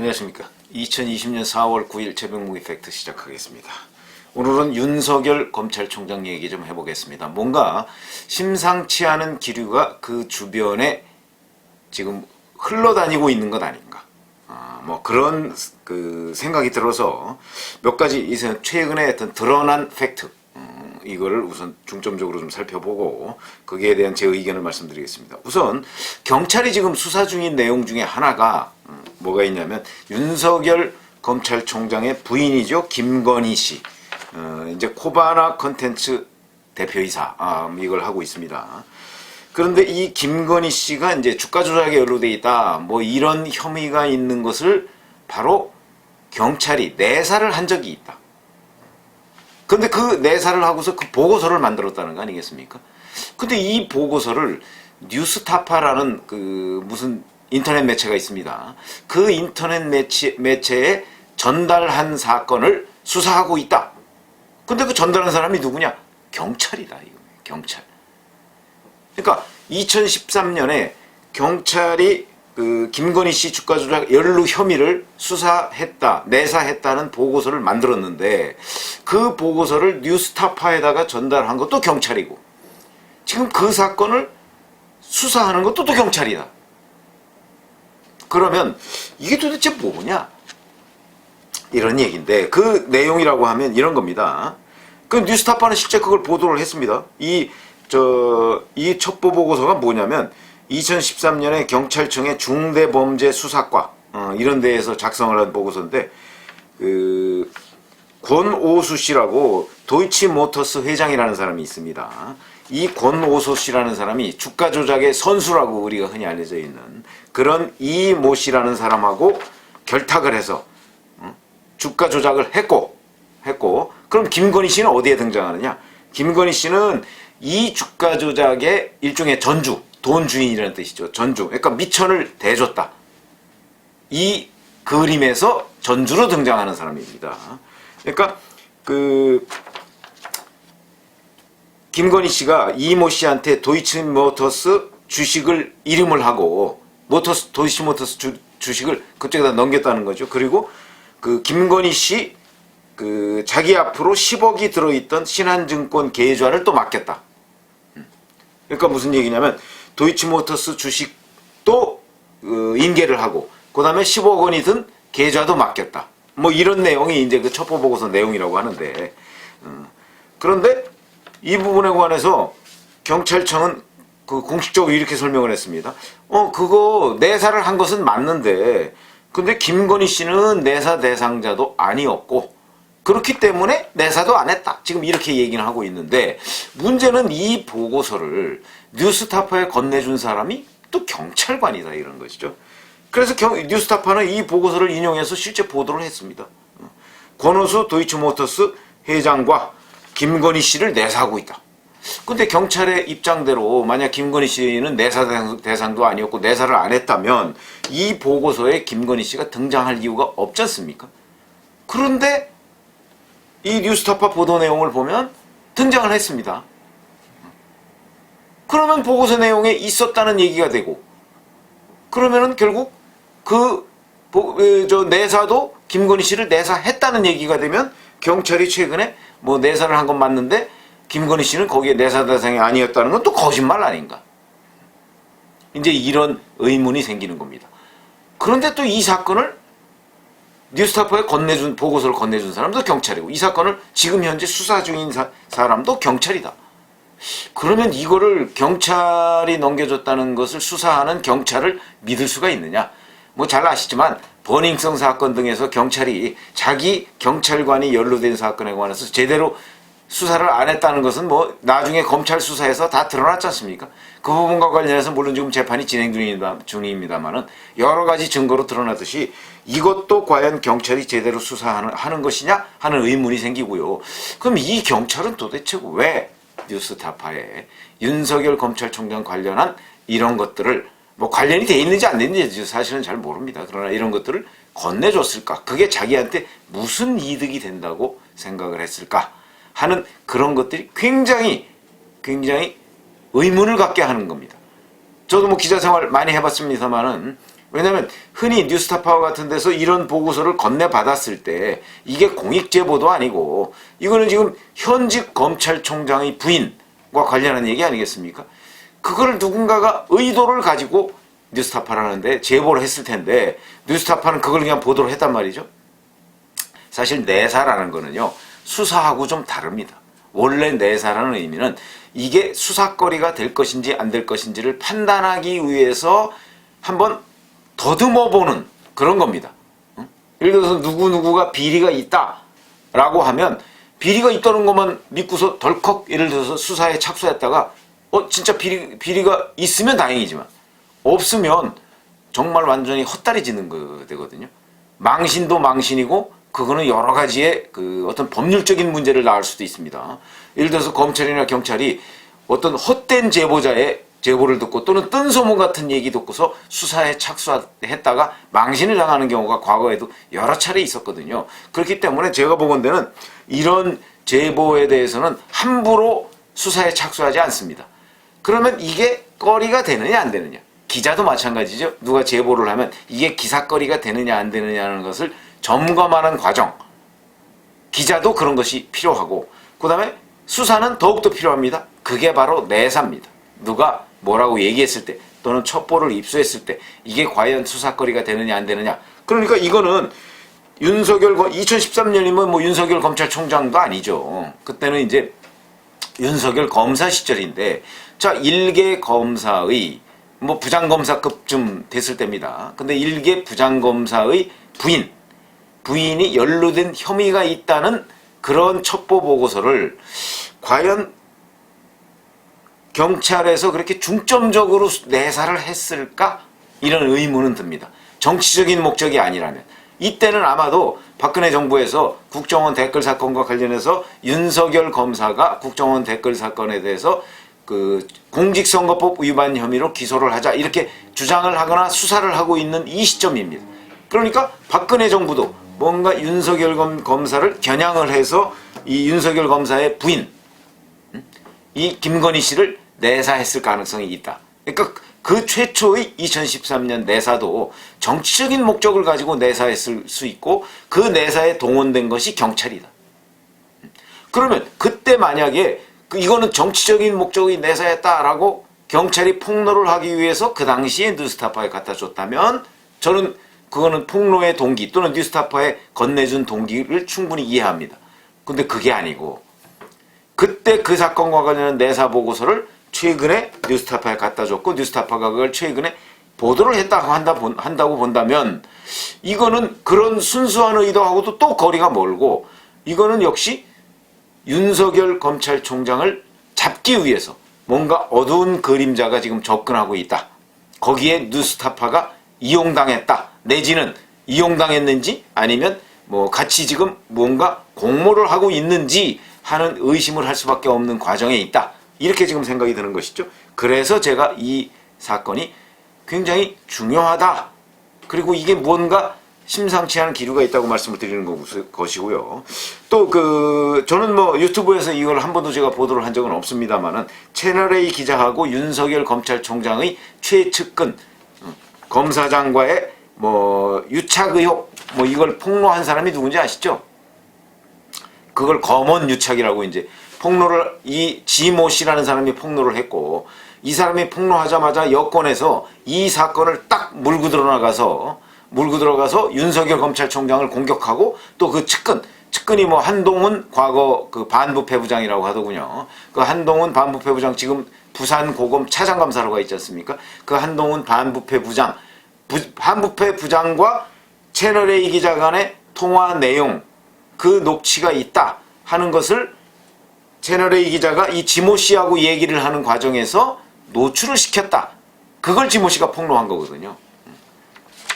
안녕하십니까. 2020년 4월 9일 새벽무기 팩트 시작하겠습니다. 오늘은 윤석열 검찰총장 얘기 좀 해보겠습니다. 뭔가 심상치 않은 기류가 그 주변에 지금 흘러다니고 있는 것 아닌가. 뭐 그런 생각이 들어서 몇 가지 최근에 어떤 드러난 팩트, 이거를 우선 중점적으로 좀 살펴보고 거기에 대한 제 의견을 말씀드리겠습니다. 우선 경찰이 지금 수사 중인 내용 중에 하나가 뭐가 있냐면 윤석열 검찰총장의 부인이죠. 김건희 씨. 이제 코바나 컨텐츠 대표이사 이걸 하고 있습니다. 그런데 이 김건희 씨가 이제 주가 조작에 연루돼 있다, 뭐 이런 혐의가 있는 것을 바로 경찰이 내사를 한 적이 있다. 근데 그 내사를 하고서 그 보고서를 만들었다는 거 아니겠습니까? 근데 이 보고서를 뉴스타파라는 무슨 인터넷 매체가 있습니다. 그 인터넷 매체에 전달한 사건을 수사하고 있다. 근데 그 전달한 사람이 누구냐? 경찰이다. 이거 경찰. 그러니까 2013년에 경찰이 김건희 씨 주가 조작 연루 혐의를 수사했다, 내사했다는 보고서를 만들었는데 그 보고서를 뉴스타파에다가 전달한 것도 경찰이고 지금 그 사건을 수사하는 것도 또 경찰이다. 그러면 이게 도대체 뭐냐? 이런 얘기인데 그 내용이라고 하면 이런 겁니다. 그 뉴스타파는 실제 그걸 보도를 했습니다. 이 첩보 보고서가 뭐냐면 2013년에 경찰청의 중대범죄수사과 이런 데에서 작성을 한 보고서인데 권오수 씨라고 도이치모터스 회장이라는 사람이 있습니다. 이 권오수 씨라는 사람이 주가 조작의 선수라고 우리가 흔히 알려져 있는 그런 이모 씨라는 사람하고 결탁을 해서 주가 조작을 했고 그럼 김건희 씨는 어디에 등장하느냐? 김건희 씨는 이 주가 조작의 일종의 전주, 돈 주인이라는 뜻이죠. 전주. 그러니까 미천을 대줬다. 이 그림에서 전주로 등장하는 사람입니다. 그러니까 김건희 씨가 이모 씨한테 도이치모터스 주식을 이름을 하고 도이치모터스 주식을 그쪽에다 넘겼다는 거죠. 그리고 김건희 씨 자기 앞으로 10억이 들어있던 신한증권 계좌를 또 맡겼다. 그러니까 무슨 얘기냐면 도이치모터스 주식도 인계를 하고 그 다음에 10억 원이 든 계좌도 맡겼다. 뭐 이런 내용이 이제 그 첩보 보고서 내용이라고 하는데 그런데 이 부분에 관해서 경찰청은 공식적으로 이렇게 설명을 했습니다. 그거 내사를 한 것은 맞는데 근데 김건희 씨는 내사 대상자도 아니었고 그렇기 때문에 내사도 안 했다. 지금 이렇게 얘기는 하고 있는데 문제는 이 보고서를 뉴스타파에 건네준 사람이 또 경찰관이다 이런 것이죠. 그래서 뉴스타파는 이 보고서를 인용해서 실제 보도를 했습니다. 권오수 도이치모터스 회장과 김건희 씨를 내사하고 있다. 근데 경찰의 입장대로 만약 김건희 씨는 내사 대상도 아니었고 내사를 안 했다면 이 보고서에 김건희 씨가 등장할 이유가 없지 않습니까? 그런데 이 뉴스타파 보도 내용을 보면 등장을 했습니다. 그러면 보고서 내용에 있었다는 얘기가 되고 그러면은 결국 내사도 김건희 씨를 내사했다는 얘기가 되면 경찰이 최근에 뭐 내사를 한 건 맞는데 김건희 씨는 거기에 내사 대상이 아니었다는 건 또 거짓말 아닌가? 이제 이런 의문이 생기는 겁니다. 그런데 또 이 사건을 뉴스타파에 보고서를 건네준 사람도 경찰이고 이 사건을 지금 현재 수사 중인 사람도 경찰이다. 그러면 이거를 경찰이 넘겨줬다는 것을 수사하는 경찰을 믿을 수가 있느냐? 뭐 잘 아시지만 버닝썬 사건 등에서 경찰이 자기 경찰관이 연루된 사건에 관해서 제대로 수사를 안 했다는 것은 뭐 나중에 검찰 수사에서 다 드러났지 않습니까? 그 부분과 관련해서 물론 지금 재판이 진행 중입니다만은 여러 가지 증거로 드러나듯이 이것도 과연 경찰이 제대로 수사하는 것이냐 하는 의문이 생기고요. 그럼 이 경찰은 도대체 왜 뉴스타파에 윤석열 검찰총장 관련한 이런 것들을 뭐 관련이 돼 있는지 안 되는지 사실은 잘 모릅니다. 그러나 이런 것들을 건네줬을까? 그게 자기한테 무슨 이득이 된다고 생각을 했을까? 하는 그런 것들이 굉장히 의문을 갖게 하는 겁니다. 저도 뭐 기자 생활 많이 해봤습니다만은 왜냐하면 흔히 뉴스타파 같은 데서 이런 보고서를 건네받았을 때 이게 공익제보도 아니고 이거는 지금 현직 검찰총장의 부인과 관련한 얘기 아니겠습니까? 그걸 누군가가 의도를 가지고 뉴스타파라는데 제보를 했을 텐데 뉴스타파는 그걸 그냥 보도를 했단 말이죠. 사실 내사라는 거는요, 수사하고 좀 다릅니다. 원래 내사라는 의미는 이게 수사거리가 될 것인지 안 될 것인지를 판단하기 위해서 한번 더듬어보는 그런 겁니다. 예를 들어서 누구누구가 비리가 있다라고 하면 비리가 있다는 것만 믿고서 덜컥 예를 들어서 수사에 착수했다가 진짜 비리가 있으면 다행이지만 없으면 정말 완전히 헛다리 짓는 거 되거든요. 망신도 망신이고 그거는 여러 가지의 그 어떤 법률적인 문제를 낳을 수도 있습니다. 예를 들어서 검찰이나 경찰이 어떤 헛된 제보자의 제보를 듣고 또는 뜬소문 같은 얘기 듣고서 수사에 착수했다가 망신을 당하는 경우가 과거에도 여러 차례 있었거든요. 그렇기 때문에 제가 보건대는 이런 제보에 대해서는 함부로 수사에 착수하지 않습니다. 그러면 이게 거리가 되느냐 안 되느냐. 기자도 마찬가지죠. 누가 제보를 하면 이게 기사거리가 되느냐 안 되느냐는 것을 점검하는 과정. 기자도 그런 것이 필요하고 그 다음에 수사는 더욱더 필요합니다. 그게 바로 내사입니다. 누가 뭐라고 얘기했을 때 또는 첩보를 입수했을 때 이게 과연 수사거리가 되느냐 안 되느냐. 그러니까 이거는 2013년이면 뭐 윤석열 검찰총장도 아니죠. 그때는 이제 윤석열 검사 시절인데 자, 1개 검사의 뭐 부장검사급쯤 됐을 때입니다. 근데 1개 부장검사의 부인이 연루된 혐의가 있다는 그런 첩보 보고서를 과연 경찰에서 그렇게 중점적으로 내사를 했을까? 이런 의문은 듭니다. 정치적인 목적이 아니라면. 이때는 아마도 박근혜 정부에서 국정원 댓글 사건과 관련해서 윤석열 검사가 국정원 댓글 사건에 대해서 그 공직선거법 위반 혐의로 기소를 하자 이렇게 주장을 하거나 수사를 하고 있는 이 시점입니다. 그러니까 박근혜 정부도 뭔가 윤석열 검사를 겨냥을 해서 이 윤석열 검사의 부인 이 김건희 씨를 내사했을 가능성이 있다. 그러니까 그 최초의 2013년 내사도 정치적인 목적을 가지고 내사했을 수 있고 그 내사에 동원된 것이 경찰이다. 그러면 그때 만약에 이거는 정치적인 목적의 내사였다라고 경찰이 폭로를 하기 위해서 그 당시에 뉴스타파에 갖다 줬다면 저는 그거는 폭로의 동기 또는 뉴스타파에 건네준 동기를 충분히 이해합니다. 근데 그게 아니고 그때 그 사건과 관련한 내사 보고서를 최근에 뉴스타파에 갖다 줬고 뉴스타파가 그걸 최근에 보도를 한다고 본다면 이거는 그런 순수한 의도하고도 또 거리가 멀고 이거는 역시 윤석열 검찰총장을 잡기 위해서 뭔가 어두운 그림자가 지금 접근하고 있다. 거기에 뉴스타파가 이용당했다. 내지는 이용당했는지 아니면 뭐 같이 지금 뭔가 공모를 하고 있는지 하는 의심을 할 수밖에 없는 과정에 있다. 이렇게 지금 생각이 드는 것이죠. 그래서 제가 이 사건이 굉장히 중요하다. 그리고 이게 뭔가 심상치 않은 기류가 있다고 말씀을 드리는 것이고요. 또 저는 뭐 유튜브에서 이걸 한 번도 제가 보도를 한 적은 없습니다만은 채널A 기자하고 윤석열 검찰총장의 최측근 검사장과의 뭐 유착 의혹 뭐 이걸 폭로한 사람이 누군지 아시죠? 그걸 검언 유착이라고 이제 폭로를 이 지모 씨라는 사람이 폭로를 했고 이 사람이 폭로하자마자 여권에서 이 사건을 딱 물고 들어가서 윤석열 검찰총장을 공격하고 또 그 측근이 뭐 한동훈 과거 그 반부패 부장이라고 하더군요. 그 한동훈 반부패 부장 지금 부산 고검 차장검사로 가 있지 않습니까? 그 한동훈 반부패 부장과 채널A 기자 간의 통화 내용 그 녹취가 있다 하는 것을 채널A 기자가 이 지모 씨하고 얘기를 하는 과정에서 노출을 시켰다. 그걸 지모 씨가 폭로한 거거든요.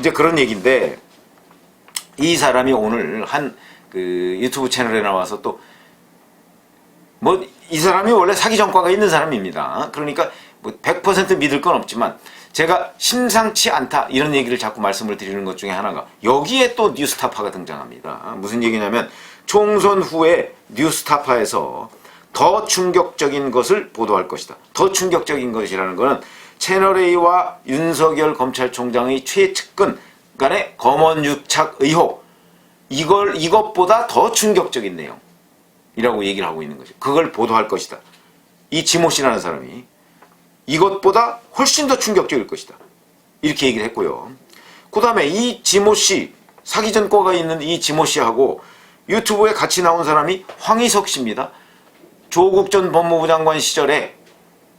이제 그런 얘기인데 이 사람이 오늘 한 그 유튜브 채널에 나와서 또 뭐 이 사람이 원래 사기 전과가 있는 사람입니다. 그러니까 뭐 100% 믿을 건 없지만 제가 심상치 않다 이런 얘기를 자꾸 말씀을 드리는 것 중에 하나가 여기에 또 뉴스타파가 등장합니다. 무슨 얘기냐면 총선 후에 뉴스타파에서 더 충격적인 것을 보도할 것이다. 더 충격적인 것이라는 것은 채널A와 윤석열 검찰총장의 최측근 간의 검언유착 의혹, 이것보다 더 충격적인 내용이라고 얘기를 하고 있는 거죠. 그걸 보도할 것이다. 이 지모 씨라는 사람이 이것보다 훨씬 더 충격적일 것이다. 이렇게 얘기를 했고요. 그 다음에 이 지모 씨, 사기 전과가 있는 이 지모 씨하고 유튜브에 같이 나온 사람이 황희석 씨입니다. 조국 전 법무부 장관 시절에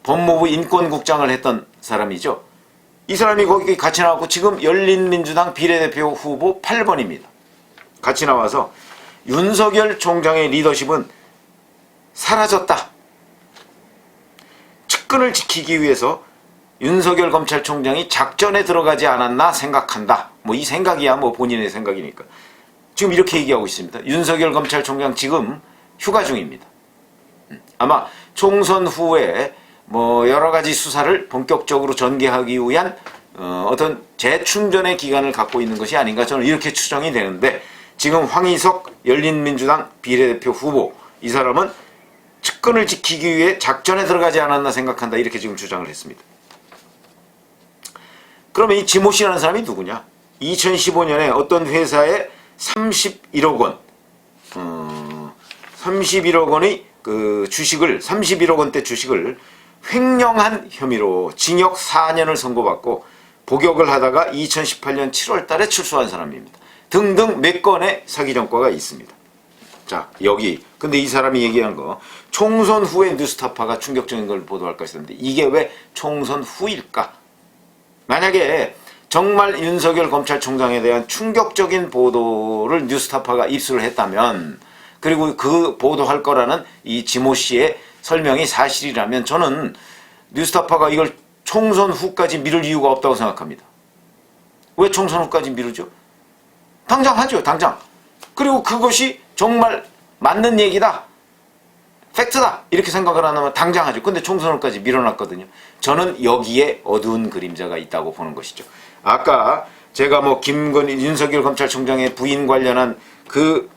법무부 인권국장을 했던 사람이죠. 이 사람이 거기 같이 나왔고 지금 열린민주당 비례대표 후보 8번입니다. 같이 나와서 윤석열 총장의 리더십은 사라졌다. 측근을 지키기 위해서 윤석열 검찰총장이 작전에 들어가지 않았나 생각한다. 뭐 이 생각이야 뭐 본인의 생각이니까. 지금 이렇게 얘기하고 있습니다. 윤석열 검찰총장 지금 휴가 중입니다. 아마 총선 후에 뭐 여러 가지 수사를 본격적으로 전개하기 위한 어떤 재충전의 기간을 갖고 있는 것이 아닌가 저는 이렇게 추정이 되는데 지금 황희석 열린민주당 비례대표 후보 이 사람은 측근을 지키기 위해 작전에 들어가지 않았나 생각한다 이렇게 지금 주장을 했습니다. 그러면 이 지모 씨라는 사람이 누구냐? 2015년에 어떤 회사에 31억 원, 31억 원의 그 주식을 31억 원대 주식을 횡령한 혐의로 징역 4년을 선고받고 복역을 하다가 2018년 7월 달에 출소한 사람입니다. 등등 몇 건의 사기 전과가 있습니다. 자, 여기 근데 이 사람이 얘기한 거 총선 후에 뉴스타파가 충격적인 걸 보도할 것이던데 이게 왜 총선 후일까? 만약에 정말 윤석열 검찰총장에 대한 충격적인 보도를 뉴스타파가 입수를 했다면 그리고 그 보도할 거라는 이 지모 씨의 설명이 사실이라면 저는 뉴스타파가 이걸 총선 후까지 미룰 이유가 없다고 생각합니다. 왜 총선 후까지 미루죠? 당장 하죠, 당장. 그리고 그것이 정말 맞는 얘기다, 팩트다 이렇게 생각을 안 하면 당장 하죠. 근데 총선 후까지 밀어놨거든요. 저는 여기에 어두운 그림자가 있다고 보는 것이죠. 아까 제가 뭐 윤석열 검찰총장의 부인 관련한 그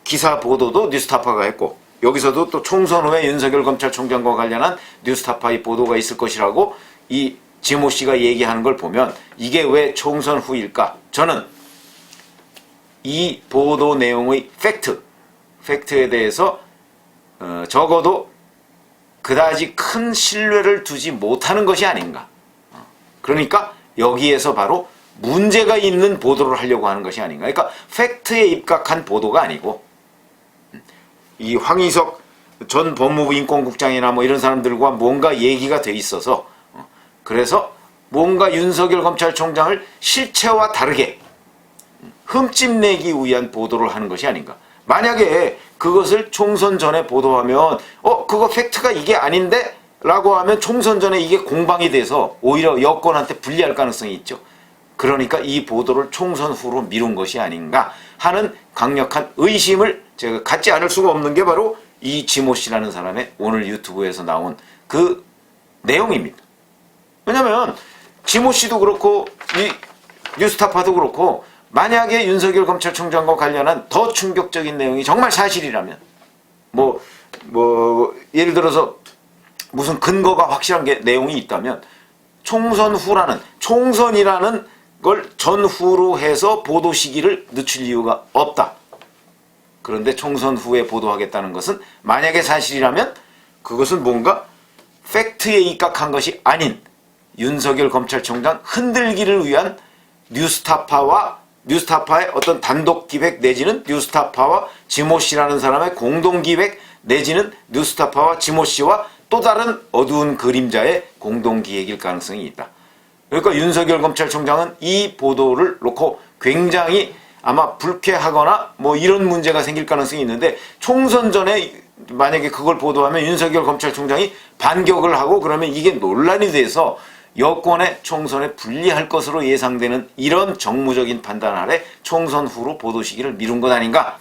기사 보도도 뉴스타파가 했고 여기서도 또 총선 후에 윤석열 검찰총장과 관련한 뉴스타파의 보도가 있을 것이라고 이 지모 씨가 얘기하는 걸 보면 이게 왜 총선 후일까? 저는 이 보도 내용의 팩트에 대해서 적어도 그다지 큰 신뢰를 두지 못하는 것이 아닌가. 그러니까 여기에서 바로 문제가 있는 보도를 하려고 하는 것이 아닌가. 그러니까 팩트에 입각한 보도가 아니고 이 황희석 전 법무부 인권국장이나 뭐 이런 사람들과 뭔가 얘기가 돼 있어서 그래서 뭔가 윤석열 검찰총장을 실체와 다르게 흠집내기 위한 보도를 하는 것이 아닌가. 만약에 그것을 총선 전에 보도하면 그거 팩트가 이게 아닌데? 라고 하면 총선 전에 이게 공방이 돼서 오히려 여권한테 불리할 가능성이 있죠. 그러니까 이 보도를 총선 후로 미룬 것이 아닌가 하는 강력한 의심을 제가 갖지 않을 수가 없는 게 바로 이 지모 씨라는 사람의 오늘 유튜브에서 나온 그 내용입니다. 왜냐면 지모 씨도 그렇고 이 뉴스타파도 그렇고 만약에 윤석열 검찰총장과 관련한 더 충격적인 내용이 정말 사실이라면 예를 들어서 무슨 근거가 확실한 내용이 있다면 총선 후라는 총선이라는 걸 전후로 해서 보도 시기를 늦출 이유가 없다. 그런데 총선 후에 보도하겠다는 것은 만약에 사실이라면 그것은 뭔가 팩트에 입각한 것이 아닌 윤석열 검찰총장 흔들기를 위한 뉴스타파의 어떤 단독 기획 내지는 뉴스타파와 지모 씨라는 사람의 공동 기획 내지는 뉴스타파와 지모 씨와 또 다른 어두운 그림자의 공동 기획일 가능성이 있다. 그러니까 윤석열 검찰총장은 이 보도를 놓고 굉장히 아마 불쾌하거나 뭐 이런 문제가 생길 가능성이 있는데 총선 전에 만약에 그걸 보도하면 윤석열 검찰총장이 반격을 하고 그러면 이게 논란이 돼서 여권의 총선에 불리할 것으로 예상되는 이런 정무적인 판단 아래 총선 후로 보도 시기를 미룬 것 아닌가?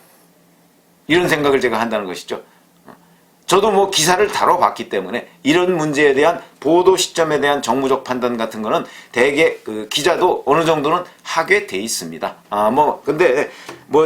이런 생각을 제가 한다는 것이죠. 저도 뭐 기사를 다뤄봤기 때문에 이런 문제에 대한 보도 시점에 대한 정무적 판단 같은 거는 대개 그 기자도 어느 정도는 하게 돼 있습니다. 근데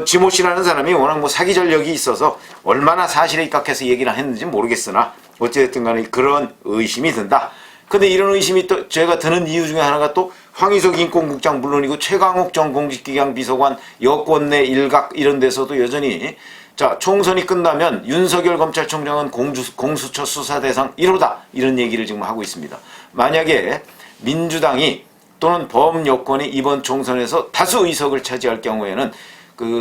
지모 씨라는 사람이 워낙 사기 전력이 있어서 얼마나 사실에 입각해서 얘기를 했는지 모르겠으나 어찌됐든 간에 그런 의심이 든다. 근데 이런 의심이 또 제가 드는 이유 중에 하나가 또 황희석 인권국장 물론이고 최강욱 전 공직기강 비서관 여권 내 일각 이런 데서도 여전히 자, 총선이 끝나면 윤석열 검찰총장은 공수처 수사 대상 1호다 이런 얘기를 지금 하고 있습니다. 만약에 민주당이 또는 범여권이 이번 총선에서 다수 의석을 차지할 경우에는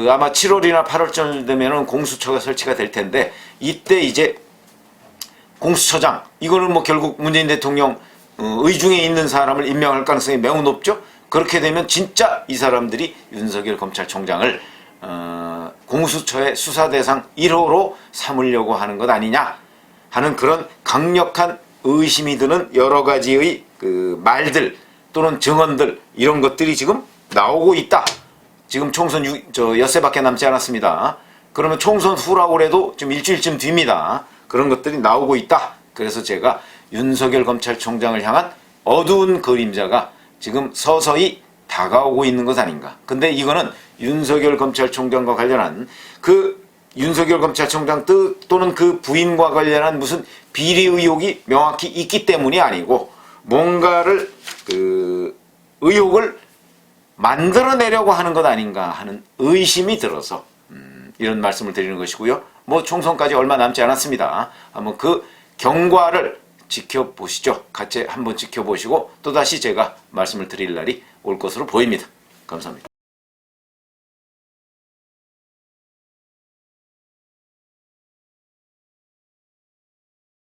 아마 7월이나 8월쯤 되면은 공수처가 설치가 될 텐데 이때 이제 공수처장 이거는 뭐 결국 문재인 대통령 의중에 있는 사람을 임명할 가능성이 매우 높죠. 그렇게 되면 진짜 이 사람들이 윤석열 검찰총장을 공수처의 수사 대상 1호로 삼으려고 하는 것 아니냐 하는 그런 강력한 의심이 드는 여러 가지의 말들 또는 증언들 이런 것들이 지금 나오고 있다. 지금 총선 엿새밖에 남지 않았습니다. 그러면 총선 후라고 해도 좀 일주일쯤 뒤입니다. 그런 것들이 나오고 있다. 그래서 제가 윤석열 검찰총장을 향한 어두운 그림자가 지금 서서히 다가오고 있는 것 아닌가. 근데 이거는 윤석열 검찰총장과 관련한 윤석열 검찰총장 또는 그 부인과 관련한 무슨 비리 의혹이 명확히 있기 때문이 아니고 뭔가를 의혹을 만들어내려고 하는 것 아닌가 하는 의심이 들어서 이런 말씀을 드리는 것이고요. 뭐 총선까지 얼마 남지 않았습니다. 한번 그 경과를 지켜보시죠. 같이 한번 지켜보시고 또다시 제가 말씀을 드릴 날이 올 것으로 보입니다. 감사합니다.